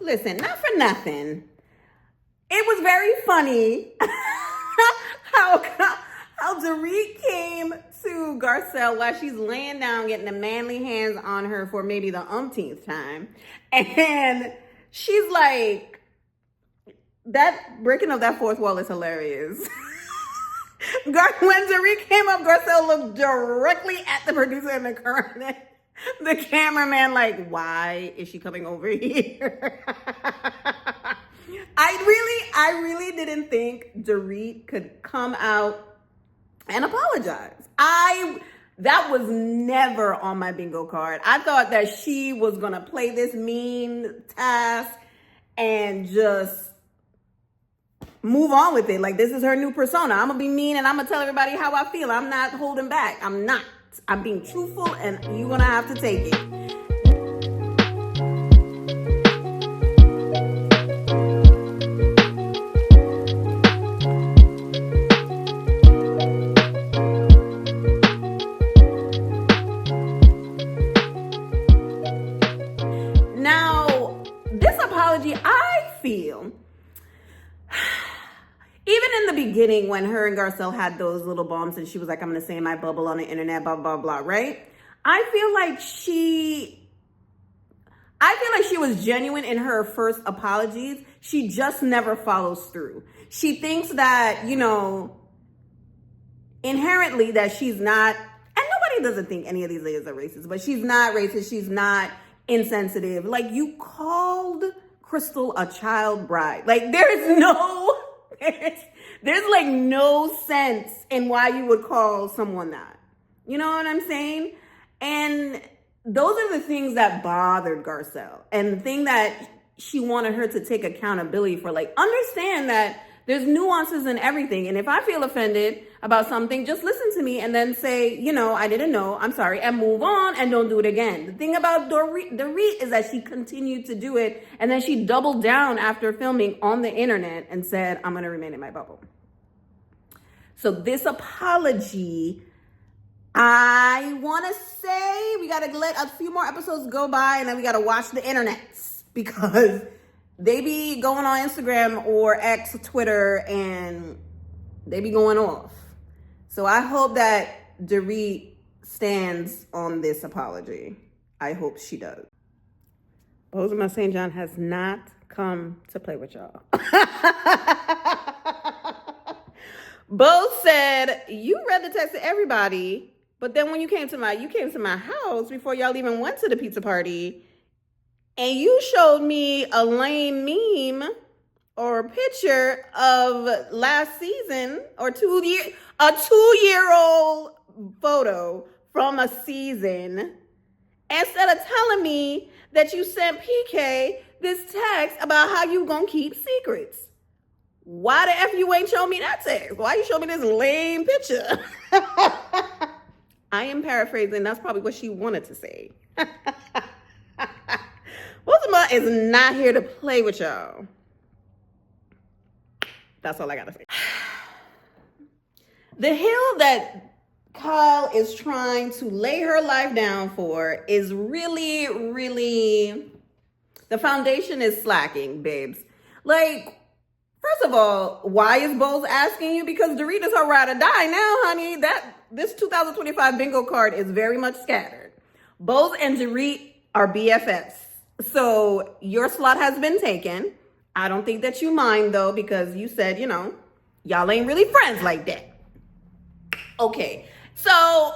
Listen, not for nothing. It was very funny how Dorit came to Garcelle while she's laying down getting the manly hands on her for maybe the umpteenth time. And she's like, that breaking of that fourth wall is hilarious. When Dorit came up, Garcelle looked directly at the producer and the cameraman like, why is she coming over here? I really didn't think Dorit could come out and apologize. That was never on my bingo card. I thought that she was gonna play this mean task and just move on with it. Like, this is her new persona. I'm gonna be mean and I'm gonna tell everybody how I feel. I'm not holding back. I'm not. I'm being truthful and you're gonna have to take it. Now, this apology, I feel, even in the beginning when her and Garcelle had those little bumps and she was like, I'm going to say my bubble on the internet, blah, blah, blah, right? I feel like she was genuine in her first apologies. She just never follows through. She thinks that, inherently that she's not, and nobody doesn't think any of these ladies are racist, but she's not racist. She's not insensitive. Like, you called Crystal a child bride. Like, there's like no sense in why you would call someone that. You know what I'm saying? And those are the things that bothered Garcelle. And the thing that she wanted her to take accountability for, like, understand that there's nuances in everything. And if I feel offended about something, just listen to me and then say, I didn't know, I'm sorry, and move on and don't do it again. The thing about Dorit is that she continued to do it. And then she doubled down after filming on the internet and said, I'm going to remain in my bubble. So this apology, I want to say we got to let a few more episodes go by and then we got to watch the internets because they be going on Instagram or X, Twitter, and they be going off. So I hope that Dorit stands on this apology. I hope she does. Bozeman St. John has not come to play with y'all. Bo said, you read the text to everybody, but then when you came to my house before y'all even went to the pizza party, and you showed me a lame meme or a picture of last season or a 2-year-old photo from a season, instead of telling me that you sent PK this text about how you gonna keep secrets. Why the F you ain't show me that text? Why you show me this lame picture? I am paraphrasing. That's probably what she wanted to say. Baltimore is not here to play with y'all. That's all I gotta say. The hill that Kyle is trying to lay her life down for is really, really, the foundation is slacking, babes. Like, first of all, why is Bose asking you? Because Dorit is her ride or die now, honey. This 2025 bingo card is very much scattered. Bose and Dorit are BFFs. So your slot has been taken. I don't think that you mind, though, because you said, y'all ain't really friends like that. Okay, so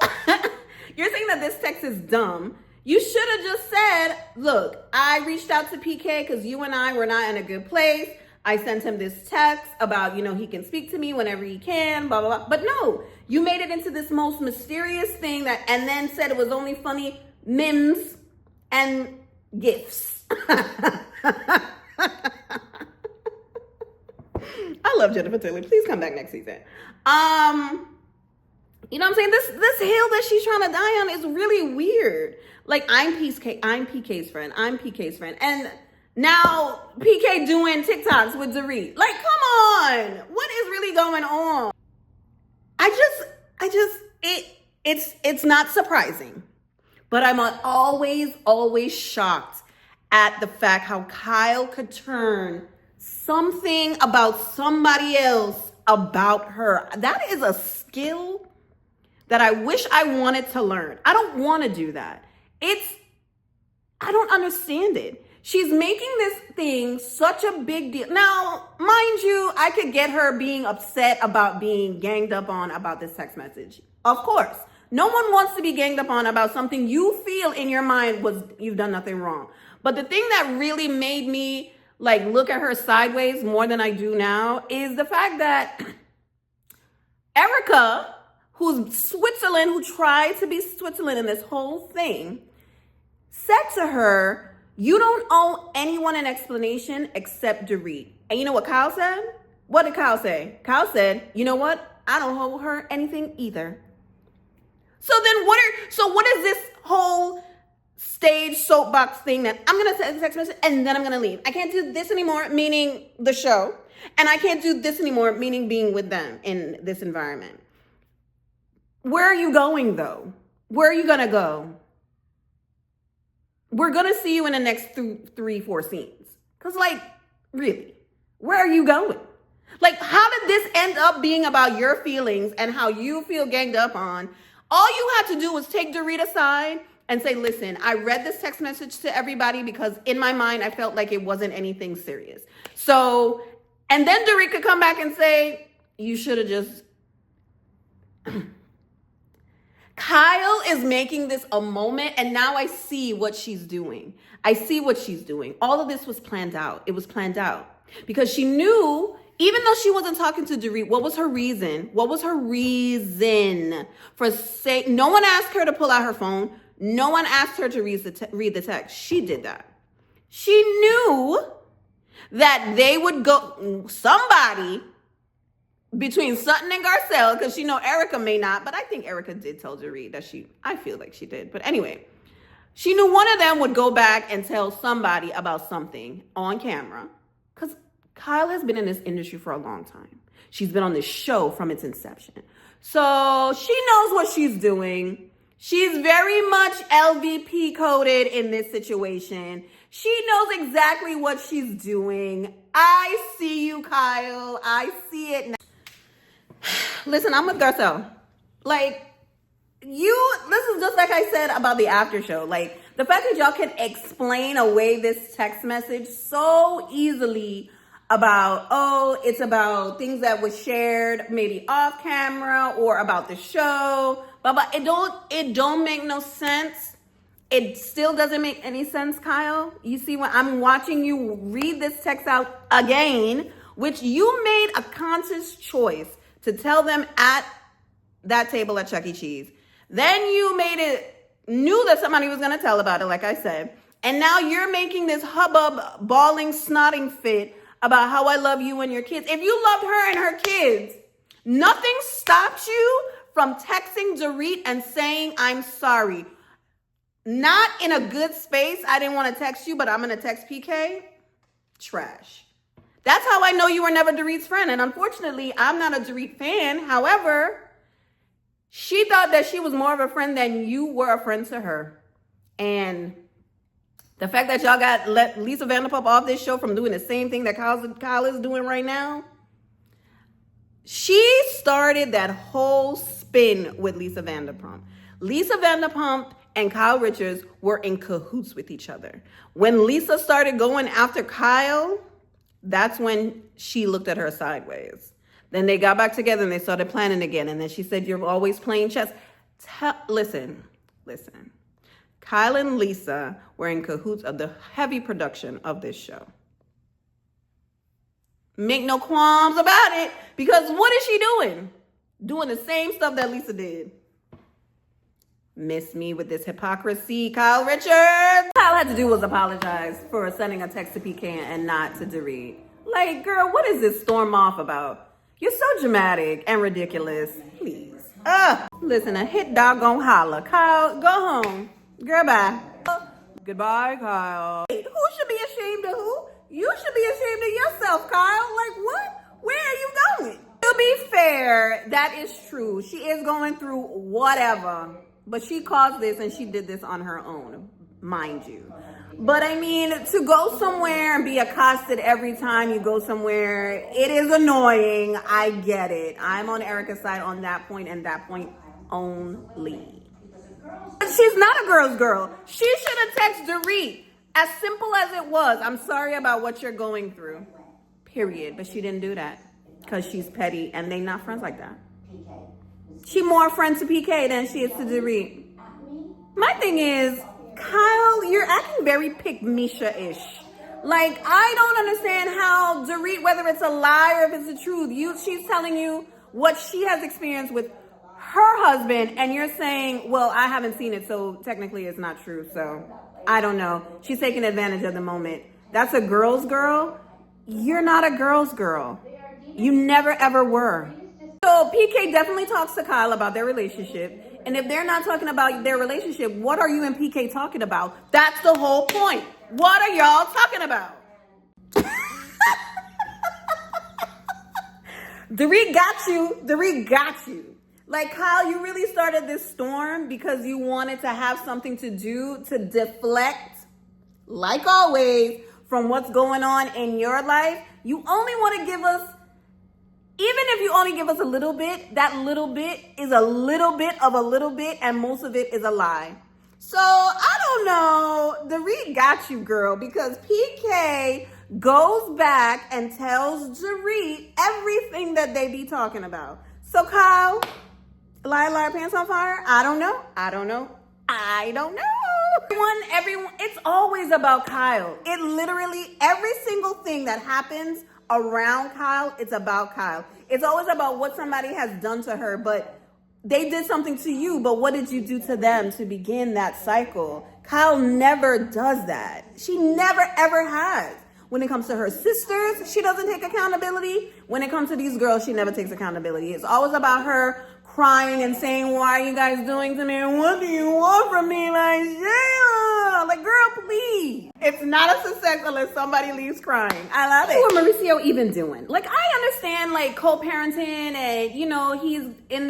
you're saying that this text is dumb. You should have just said, look, I reached out to PK because you and I were not in a good place. I sent him this text about, he can speak to me whenever he can, blah, blah, blah. But no, you made it into this most mysterious thing and then said it was only funny memes and gifts. I love Jennifer Taylor. Please come back next season. You know what I'm saying? This hill that she's trying to die on is really weird. Like, I'm PK's friend. I'm PK's friend. And now PK doing TikToks with Dorit. Like, come on. What is really going on? It's not surprising. But I'm always shocked at the fact how Kyle could turn something about somebody else about her. That is a skill that I wish I wanted to learn. I don't want to do that. I don't understand it. She's making this thing such a big deal. Now, mind you, I could get her being upset about being ganged up on about this text message. Of course. No one wants to be ganged up on about something you feel in your mind was you've done nothing wrong. But the thing that really made me like look at her sideways more than I do now is the fact that Erica, who's Switzerland, who tried to be Switzerland in this whole thing, said to her, you don't owe anyone an explanation except Dorit. And you know what Kyle said? What did Kyle say? Kyle said, you know what? I don't owe her anything either. So then what is this whole stage soapbox thing that I'm going to send a text message and then I'm going to leave? I can't do this anymore, meaning the show. And I can't do this anymore, meaning being with them in this environment. Where are you going though? Where are you going to go? We're going to see you in the next 3-4 scenes. Because like, really, where are you going? Like, how did this end up being about your feelings and how you feel ganged up on? All you had to do was take Dorit aside and say, listen, I read this text message to everybody because in my mind, I felt like it wasn't anything serious. So, and then Dorit could come back and say, you should have just... Kyle is making this a moment, and now I see what she's doing. I see what she's doing. All of this was planned out. It was planned out because she knew, even though she wasn't talking to Dorit, what was her reason? What was her reason for saying? No one asked her to pull out her phone. No one asked her to read the text. She did that. She knew that they would go, somebody between Sutton and Garcelle, because she know Erica may not, but I think Erica did tell Dorit that I feel like she did. But anyway, she knew one of them would go back and tell somebody about something on camera, because Kyle has been in this industry for a long time. She's been on this show from its inception. So she knows what she's doing. She's very much LVP coded in this situation. She knows exactly what she's doing. I see you, Kyle. I see it now. Listen, I'm with Garcelle. Like, this is just like I said about the after show. Like, the fact that y'all can explain away this text message so easily about, oh, it's about things that was shared maybe off camera or about the show, but it don't make no sense. It still doesn't make any sense, Kyle. You see, when I'm watching you read this text out again, which you made a conscious choice to tell them at that table at Chuck E. Cheese. Then you knew that somebody was going to tell about it, like I said. And now you're making this hubbub, bawling, snotting fit about how I love you and your kids. If you loved her and her kids, nothing stops you from texting Dorit and saying, I'm sorry. Not in a good space. I didn't want to text you, but I'm going to text PK. Trash. That's how I know you were never Dorit's friend. And unfortunately, I'm not a Dorit fan. However, she thought that she was more of a friend than you were a friend to her. And the fact that y'all let Lisa Vanderpump off this show from doing the same thing that Kyle is doing right now, she started that whole spin with Lisa Vanderpump. Lisa Vanderpump and Kyle Richards were in cahoots with each other. When Lisa started going after Kyle, that's when she looked at her sideways. Then they got back together and they started planning again. And then she said, you're always playing chess. Listen. Kyle and Lisa were in cahoots of the heavy production of this show. Make no qualms about it, because what is she doing? Doing the same stuff that Lisa did. Miss me with this hypocrisy, Kyle Richards. All I had to do was apologize for sending a text to PK and not to Dorit. Like, girl, what is this storm off about? You're so dramatic and ridiculous. Please. Listen, a hit dog gon' holler. Kyle, go home. Girl, bye. Goodbye, Kyle. Wait, who should be ashamed of who? You should be ashamed of yourself, Kyle. Like, what? Where are you going? To be fair, that is true. She is going through whatever. But she caused this and she did this on her own. mind you. But I mean, to go somewhere and be accosted every time you go somewhere, it is annoying. I get it. I'm on Erica's side on that point and that point only. But she's not a girl's girl. She should have texted Dorit. As simple as it was. I'm sorry about what you're going through. Period. But she didn't do that because she's petty and they not friends like that. She more friends to PK than she is to Dorit. My thing is, Kyle, you're acting very pick-Misha-ish. Like, I don't understand how Dorit, whether it's a lie or if it's the truth, she's telling you what she has experienced with her husband, and you're saying, well, I haven't seen it, so technically it's not true, so I don't know. She's taking advantage of the moment. That's a girl's girl. You're not a girl's girl. You never, ever were. So PK definitely talks to Kyle about their relationship. And if they're not talking about their relationship, what are you and PK talking about? That's the whole point. What are y'all talking about? Dorit got you. Dorit got you. Like, Kyle, you really started this storm because you wanted to have something to do to deflect, like always, from what's going on in your life. You only want to give us, even if you only give us a little bit, that little bit is a little bit of a little bit, and most of it is a lie. So, I don't know. Dorit got you, girl, because PK goes back and tells Dorit everything that they be talking about. So, Kyle, liar, pants on fire? I don't know. Everyone, it's always about Kyle. It literally, every single thing that happens around Kyle, it's about Kyle. It's always about what somebody has done to her, but they did something to you, but what did you do to them to begin that cycle? Kyle never does that. She never, ever has. When it comes to her sisters, she doesn't take accountability. When it comes to these girls, she never takes accountability. It's always about her crying and saying, why are you guys doing to me? And what do you want from me? Like, yeah. Like, girl, please. It's not a success unless somebody leaves crying. I love it. What Mauricio even doing? Like, I understand, like, co-parenting and, you know, he's in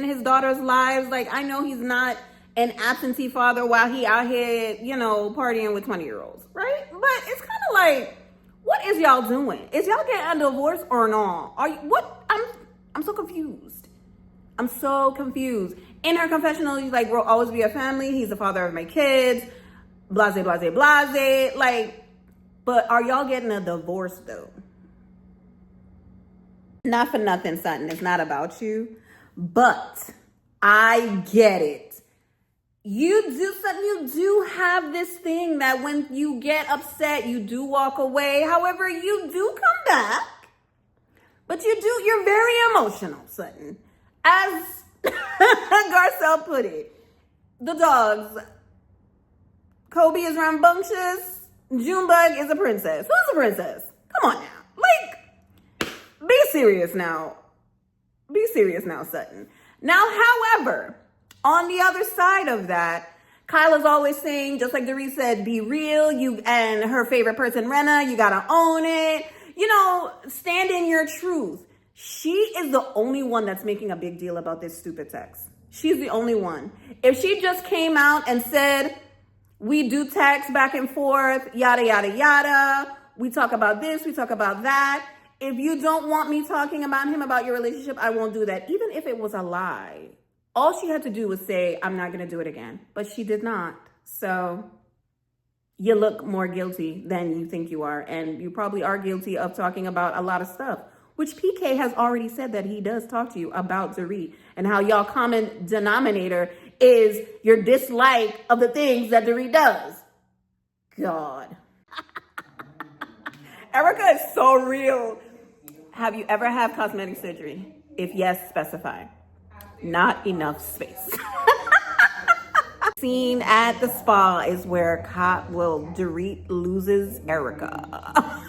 his daughter's lives. Like, I know he's not an absentee father while he out here, you know, partying with 20-year-olds, right? But it's kind of like, what is y'all doing? Is y'all getting a divorce or not? Are you, what? I'm so confused. I'm so confused. In her confessional, he's like, we'll always be a family. He's the father of my kids. Blase, blase, blase. Like, but are y'all getting a divorce though? Not for nothing, Sutton. It's not about you. But I get it. You do something, you do have this thing that when you get upset, you do walk away. However, you do come back. But you're very emotional, Sutton. As Garcelle put it, the dogs, Kobe is rambunctious, Junebug is a princess. Who's a princess? Come on now. Like, be serious now. Be serious now, Sutton. Now, however, on the other side of that, Kyla's always saying, just like Dorit said, be real. You and her favorite person, Renna, you gotta own it. You know, stand in your truth. She is the only one that's making a big deal about this stupid text. She's the only one. If she just came out and said, we do text back and forth, yada, yada, yada. We talk about this, we talk about that. If you don't want me talking about him, about your relationship, I won't do that. Even if it was a lie. All she had to do was say, I'm not going to do it again. But she did not. So you look more guilty than you think you are. And you probably are guilty of talking about a lot of stuff, which PK has already said that he does talk to you about Dorit and how y'all common denominator is your dislike of the things that Dorit does. God. Erica is so real. Have you ever had cosmetic surgery? If yes, specify. Not enough space. Scene at the spa is where Dorit loses Erica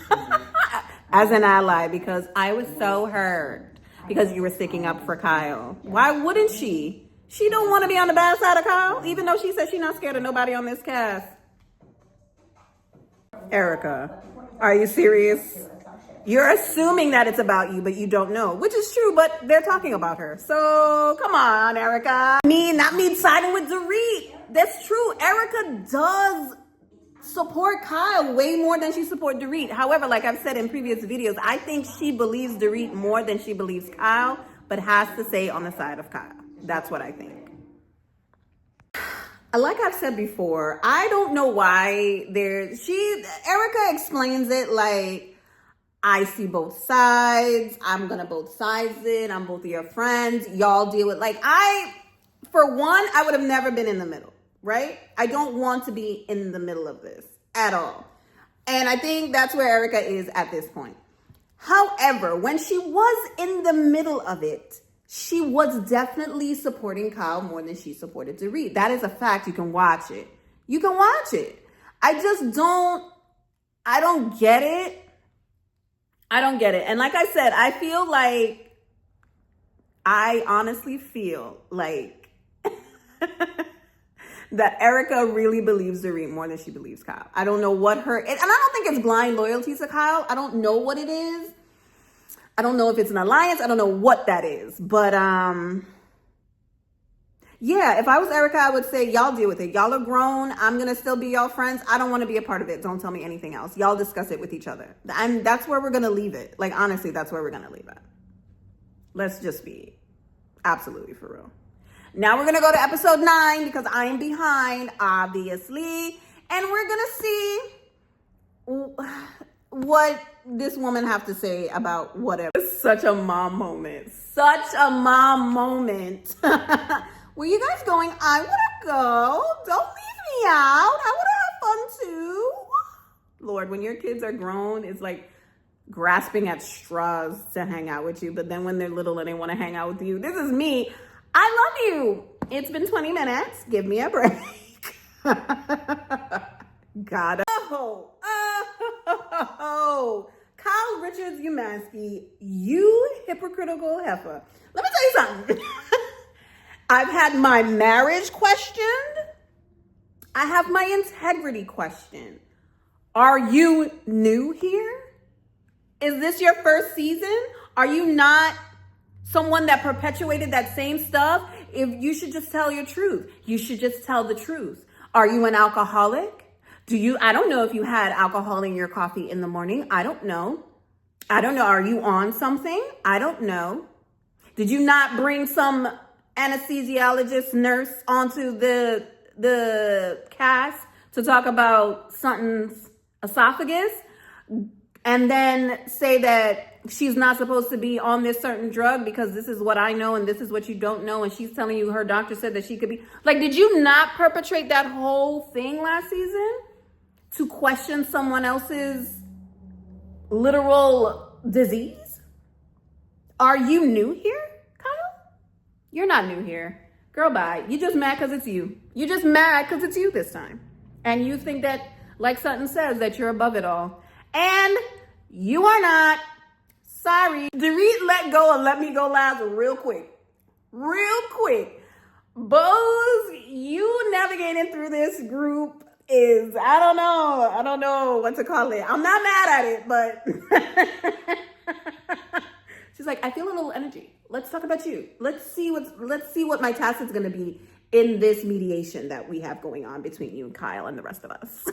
as an ally because I was so hurt because you were sticking up for Kyle. Why wouldn't she? She don't want to be on the bad side of Kyle, even though she said she's not scared of nobody on this cast. Erica, are you serious? You're assuming that it's about you, but you don't know, which is true, but they're talking about her. So come on, Erica. Not me siding with Dorit. that's true. Erica does support Kyle way more than she supports Dorit. However, like I've said in previous videos, I think she believes Dorit more than she believes Kyle, but has to say on the side of Kyle. That's what I think. Like I've said before, I don't know why Erica explains it like, I see both sides. I'm gonna both sides it. I'm both of your friends. Y'all deal with, like, for one, I would have never been in the middle, right? I don't want to be in the middle of this at all. And I think that's where Erica is at this point. However, when she was in the middle of it, she was definitely supporting Kyle more than she supported Dorit. That is a fact. You can watch it. You can watch it. I don't get it. I don't get it. And like I said, I honestly feel like that Erica really believes Dorit more than she believes Kyle. I don't know what and I don't think it's blind loyalty to Kyle. I don't know what it is. I don't know if it's an alliance. I don't know what that is. But yeah, if I was Erica, I would say, y'all deal with it. Y'all are grown. I'm going to still be y'all friends. I don't want to be a part of it. Don't tell me anything else. Y'all discuss it with each other. And that's where we're going to leave it. Like, honestly, that's where we're going to leave it. Let's just be absolutely for real. Now we're going to go to episode 9 because I am behind, obviously. And we're going to see what this woman have to say about whatever. It's such a mom moment. Such a mom moment. Where you guys going? I want to go. Don't leave me out. I want to have fun too. Lord, when your kids are grown, it's like grasping at straws to hang out with you. But then when they're little and they want to hang out with you, this is me. I love you. It's been 20 minutes. Give me a break. God. Oh. Kyle Richards Umansky, you hypocritical heifer. Let me tell you something. I've had my marriage questioned. I have my integrity questioned. Are you new here? Is this your first season? Are you not someone that perpetuated that same stuff? If you should just tell your truth. You should just tell the truth. Are you an alcoholic? I don't know if you had alcohol in your coffee in the morning. I don't know. Are you on something? I don't know. Did you not bring some anesthesiologist nurse onto the cast to talk about Sutton's esophagus and then say that she's not supposed to be on this certain drug because this is what I know and this is what you don't know, and she's telling you her doctor said that she could be, like, did you not perpetrate that whole thing last season to question someone else's literal disease? Are you new here, Kyle? You're not new here. Girl, bye. You just mad because it's you. You're just mad because it's you this time. And you think that, like Sutton says, that you're above it all. And you are not. Sorry. Dorit let go and let me go last real quick. Real quick. Bose, you navigating through this group is, I don't know what to call it. I'm not mad at it, but she's like, I feel a little energy. Let's talk about you. Let's see what my task is going to be in this mediation that we have going on between you and Kyle and the rest of us.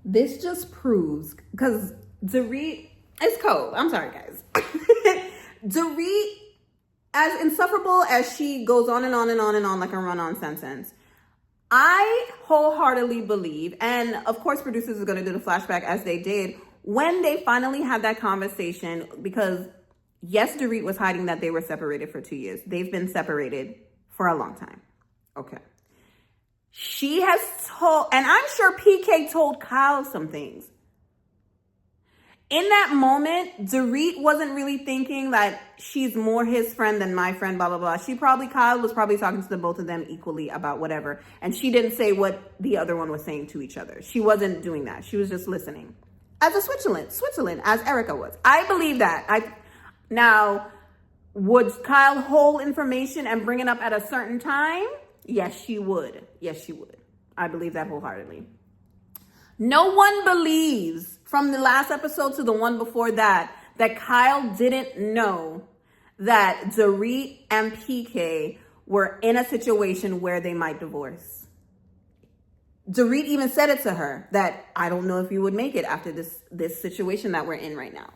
This just proves, because Dorit is cold. I'm sorry, guys. Dorit, as insufferable as she goes on and on and on and on like a run-on sentence, I wholeheartedly believe, and of course producers are going to do the flashback as they did, when they finally had that conversation, because yes, Dorit was hiding that they were separated for 2 years. They've been separated for a long time. Okay. She has told, and I'm sure PK told Kyle some things. In that moment, Dorit wasn't really thinking that she's more his friend than my friend, blah, blah, blah. Kyle was probably talking to the both of them equally about whatever. And she didn't say what the other one was saying to each other. She wasn't doing that. She was just listening. As a Switzerland, as Erica was. I believe that. Now, would Kyle hold information and bring it up at a certain time? Yes, she would. Yes, she would. I believe that wholeheartedly. No one believes, from the last episode to the one before that Kyle didn't know that Dorit and PK were in a situation where they might divorce. Dorit even said it to her that I don't know if you would make it after this situation that we're in right now.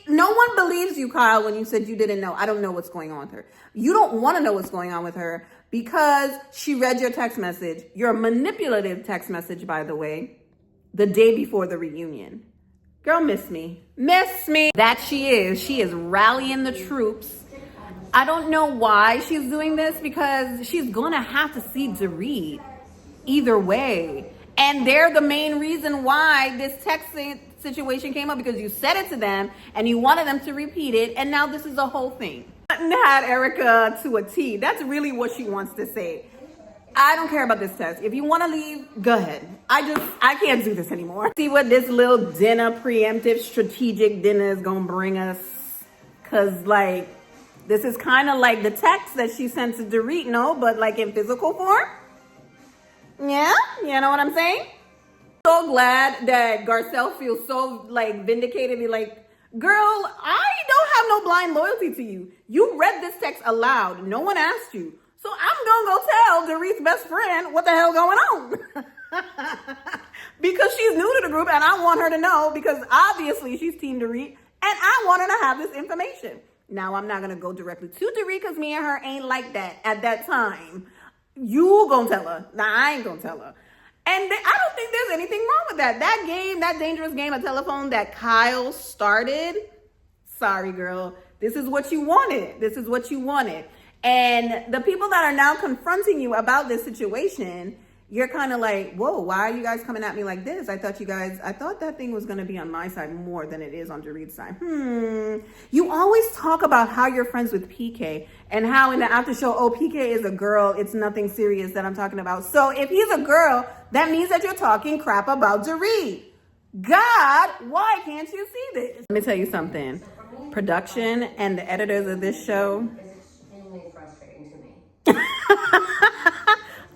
No one believes you, Kyle, when you said you didn't know. I don't know what's going on with her. You don't want to know what's going on with her because she read your text message, your manipulative text message, by the way, the day before the reunion. Girl, miss me. Miss me. That she is. She is rallying the troops. I don't know why she's doing this because she's going to have to see Dorit either way. And they're the main reason why this texting situation came up, because you said it to them and you wanted them to repeat it. And now this is a whole thing. Had Erica to a T. That's really what she wants to say. I don't care about this test. If you want to leave, go ahead. I can't do this anymore. See what this little dinner, preemptive, strategic dinner is going to bring us. Because, like, this is kind of like the text that she sent to Dorit, no? But, like, in physical form. Yeah? You know what I'm saying? So glad that Garcelle feels so, like, vindicated. Be like, girl, I don't have no blind loyalty to you. You read this text aloud. No one asked you. So I'm going to go tell Dorit's best friend what the hell going on. Because she's new to the group and I want her to know, because obviously she's Team Dorit and I want her to have this information. Now, I'm not going to go directly to Dorit because me and her ain't like that at that time. You going to tell her. Nah, I ain't going to tell her. And I don't think there's anything wrong with that. That game, that dangerous game of telephone that Kyle started. Sorry, girl. This is what you wanted. This is what you wanted. And the people that are now confronting you about this situation, you're kind of like, whoa, why are you guys coming at me like this? I thought that thing was going to be on my side more than it is on Dorit's side. You always talk about how you're friends with PK and how in the after show, oh, PK is a girl. It's nothing serious that I'm talking about. So if he's a girl, that means that you're talking crap about Dorit. God, why can't you see this? Let me tell you something. Production and the editors of this show.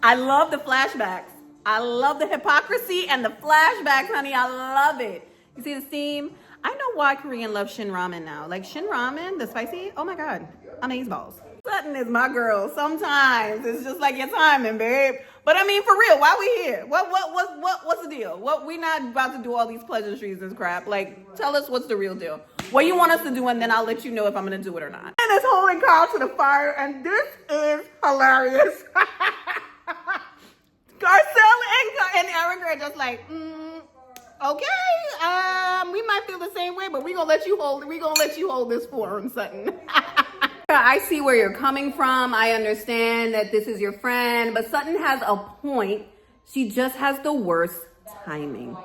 I love the flashbacks. I love the hypocrisy and the flashbacks, honey. I love it. You see the theme? I know why Korean love Shin Ramen now. Like Shin Ramen, the spicy, oh my God, amazeballs. Sutton is my girl. Sometimes it's just like your timing, babe. But I mean, for real, why we here? What's the deal? We're not about to do all these pleasantries and crap. Like, tell us what's the real deal. What you want us to do, and then I'll let you know if I'm going to do it or not. And it's holding Kyle to the fire, and this is hilarious. Garcelle and Erica are just like, okay, we might feel the same way, but we're gonna let you hold this forum, Sutton. I see where you're coming from. I understand that this is your friend, but Sutton has a point. She just has the worst timing.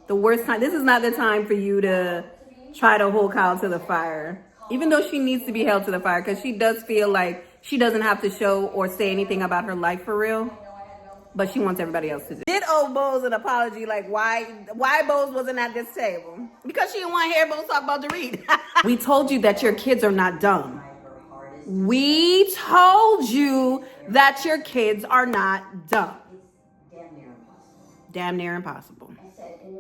The worst time. This is not the time for you to try to hold Kyle to the fire, even though she needs to be held to the fire, because she does feel like she doesn't have to show or say anything about her life for real. But she wants everybody else to do. Did owe Bose an apology, like why Bose wasn't at this table? Because she didn't want to hear Bose talk about Dorit. We told you that your kids are not dumb. We told you that your kids are not dumb. Damn near impossible.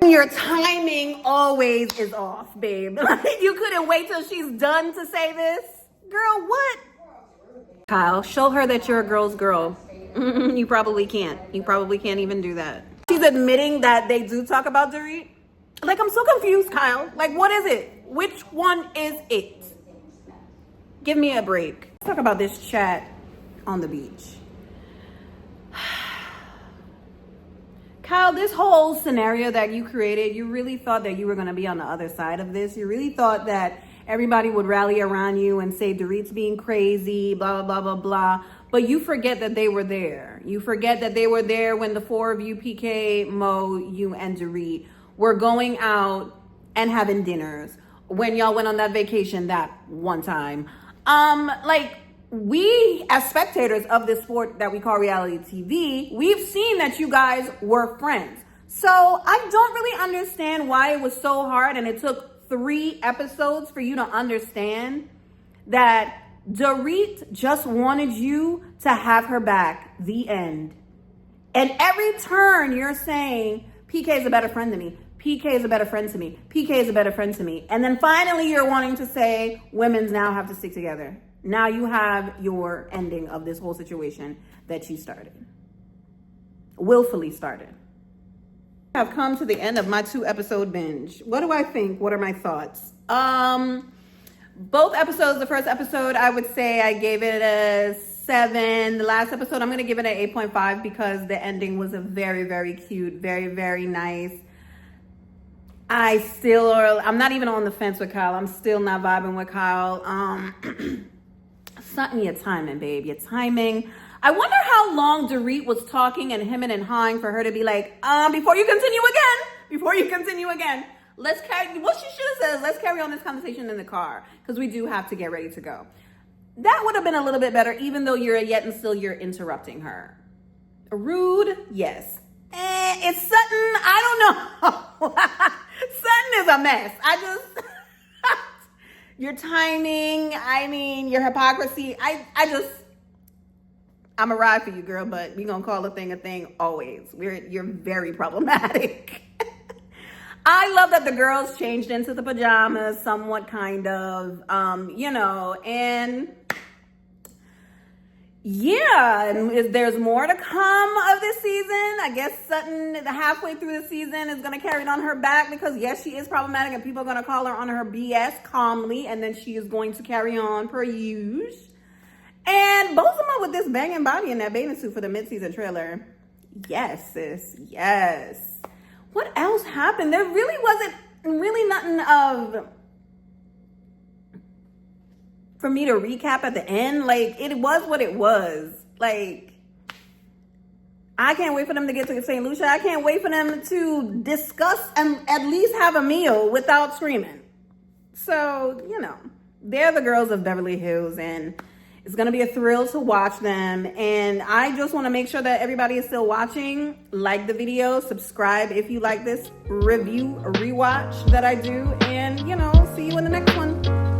Your timing always is off, babe. Like, you couldn't wait till she's done to say this? Girl, what? Kyle, show her that you're a girl's girl. You probably can't. You probably can't even do that. She's admitting that they do talk about Dorit. Like, I'm so confused, Kyle. Like, what is it? Which one is it? Give me a break. Let's talk about this chat on the beach. Kyle, this whole scenario that you created, you really thought that you were going to be on the other side of this. You really thought that everybody would rally around you and say Dorit's being crazy, blah, blah, blah, blah, blah. But you forget that they were there. You forget that they were there when the four of you, PK, Mo, you, and Dorit, were going out and having dinners. When y'all went on that vacation that one time. Like, we, as spectators of this sport that we call reality TV, we've seen that you guys were friends. So I don't really understand why it was so hard and it took 3 episodes for you to understand that Dorit just wanted you to have her back. The end. And every turn you're saying, PK is a better friend than me. PK is a better friend to me. PK is a better friend to me. And then finally you're wanting to say women's now have to stick together. Now you have your ending of this whole situation that you started, willfully started. I've come to the end of my 2-episode binge. What do I think? What are my thoughts? Both episodes, the first episode, I would say I gave it a 7. The last episode, I'm going to give it an 8.5 because the ending was a very, very cute, very, very nice. I'm not even on the fence with Kyle. I'm still not vibing with Kyle. Something your timing, babe. Your timing. I wonder how long Dorit was talking and hemming and hawing for her to be like, before you continue again, let's carry, what she should have said, let's carry on this conversation in the car because we do have to get ready to go. That would have been a little bit better, even though you're interrupting her. Rude, yes. It's Sutton, I don't know. Sutton is a mess. Your timing, your hypocrisy, I'm a ride for you, girl, but we gonna call a thing always. You're very problematic. I love that the girls changed into the pajamas, somewhat kind of, and yeah, and there's more to come of this season. I guess Sutton, halfway through the season, is gonna carry it on her back because yes, she is problematic and people are gonna call her on her BS calmly, and then she is going to carry on per usual. And both of them with this banging body in that bathing suit for the mid-season trailer. Yes, sis. Yes. What else happened? There really wasn't nothing for me to recap at the end. Like, it was what it was. Like, I can't wait for them to get to St. Lucia. I can't wait for them to discuss and at least have a meal without screaming. So, they're the girls of Beverly Hills, and it's going to be a thrill to watch them. And I just want to make sure that everybody is still watching. Like the video, subscribe if you like this review, rewatch that I do. And, see you in the next one.